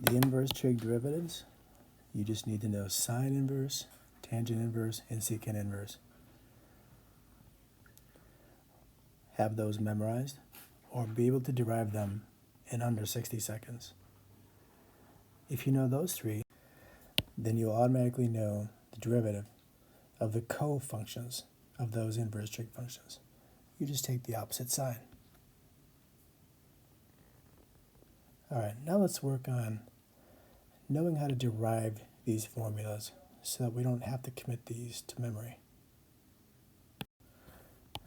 The inverse trig derivatives, you just need to know sine inverse, tangent inverse, and secant inverse. Have those memorized, or be able to derive them in under 60 seconds. If you know those three, then you'll automatically know the derivative of the co-functions of those inverse trig functions. You just take the opposite side. Alright, now let's work on knowing how to derive these formulas so that we don't have to commit these to memory.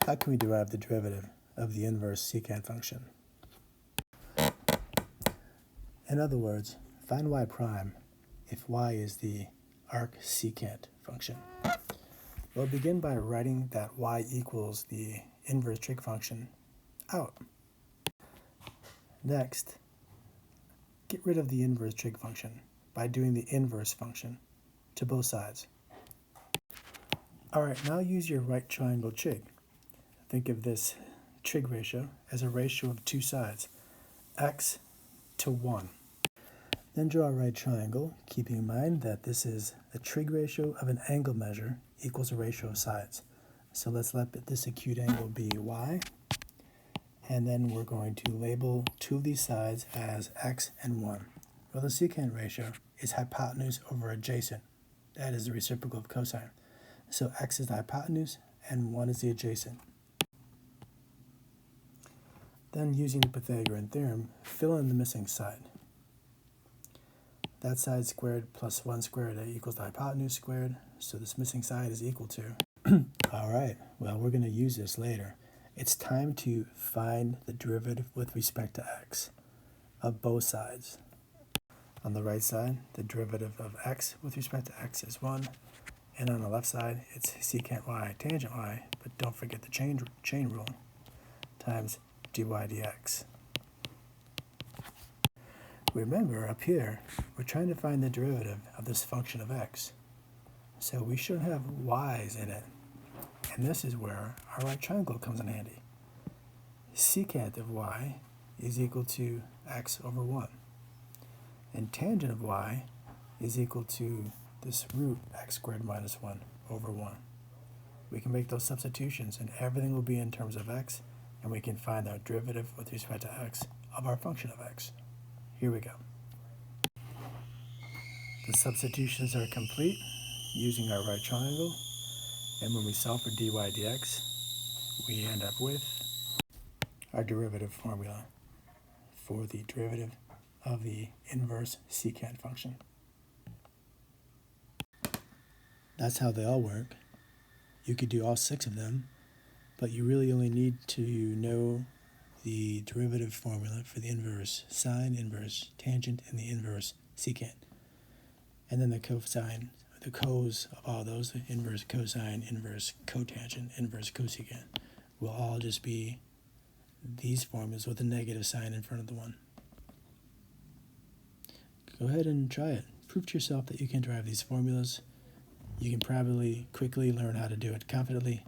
How can we derive the derivative of the inverse secant function? In other words, find y prime if y is the arc secant function. We'll begin by writing that y equals the inverse trig function out. Next, get rid of the inverse trig function by doing the inverse function to both sides. Alright, now use your right triangle trig. Think of this trig ratio as a ratio of two sides, x to 1. Then draw a right triangle, keeping in mind that this is a trig ratio of an angle measure equals a ratio of sides. So let's let this acute angle be y, and then we're going to label two of these sides as x and 1. Well, the secant ratio is hypotenuse over adjacent. That is the reciprocal of cosine. So x is the hypotenuse and 1 is the adjacent. Then, using the Pythagorean theorem, fill in the missing side. That side squared plus 1 squared equals the hypotenuse squared, so this missing side is equal to. Alright, well, we're going to use this later. It's time to find the derivative with respect to x of both sides. On the right side, the derivative of x with respect to x is 1, and on the left side, it's secant y tangent y, but don't forget the chain rule, times dy dx. Remember, up here, we're trying to find the derivative of this function of x. So we should have y's in it. And this is where our right triangle comes in handy. Secant of y is equal to x over 1. And tangent of y is equal to this root x squared minus 1 over 1. We can make those substitutions and everything will be in terms of x, and we can find our derivative with respect to x of our function of x. Here we go. The substitutions are complete using our right triangle, and when we solve for dy dx, we end up with our derivative formula for the derivative of the inverse secant function. That's how they all work. You could do all 6 of them, but you really only need to know the derivative formula for the inverse sine, inverse tangent, and the inverse secant. And then the cosine, the cos of all those, the inverse cosine, inverse cotangent, inverse cosecant, will all just be these formulas with a negative sign in front of the one. Go ahead and try it. Prove to yourself that you can derive these formulas. You can probably quickly learn how to do it confidently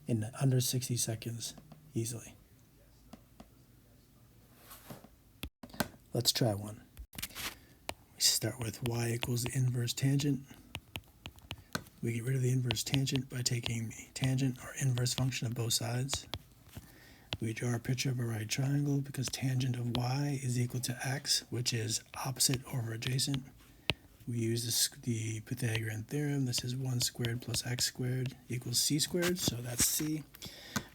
in under 60 seconds easily. Let's try one. We start with y equals the inverse tangent. We get rid of the inverse tangent by taking the tangent or inverse function of both sides. We draw a picture of a right triangle because tangent of y is equal to x, which is opposite over adjacent. We use the Pythagorean theorem. This is 1 squared plus x squared equals c squared, so that's c.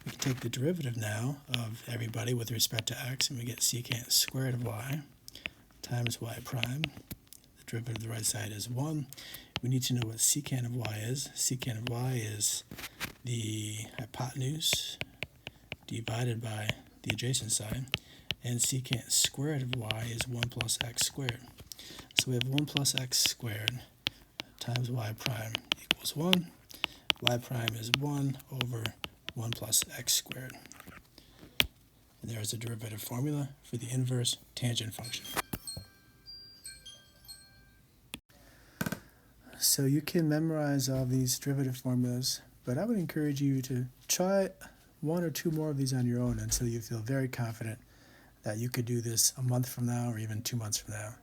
We can take the derivative now of everybody with respect to x, and we get secant squared of y times y prime. The derivative of the right side is 1. We need to know what secant of y is. Secant of y is the hypotenuse divided by the adjacent side, and secant squared of y is 1 plus x squared. So we have 1 plus x squared times y prime equals 1. Y prime is 1 over 1 plus x squared. And there's a derivative formula for the inverse tangent function. So you can memorize all these derivative formulas, but I would encourage you to try 1 or 2 more of these on your own until you feel very confident that you could do this a month from now or even 2 months from now.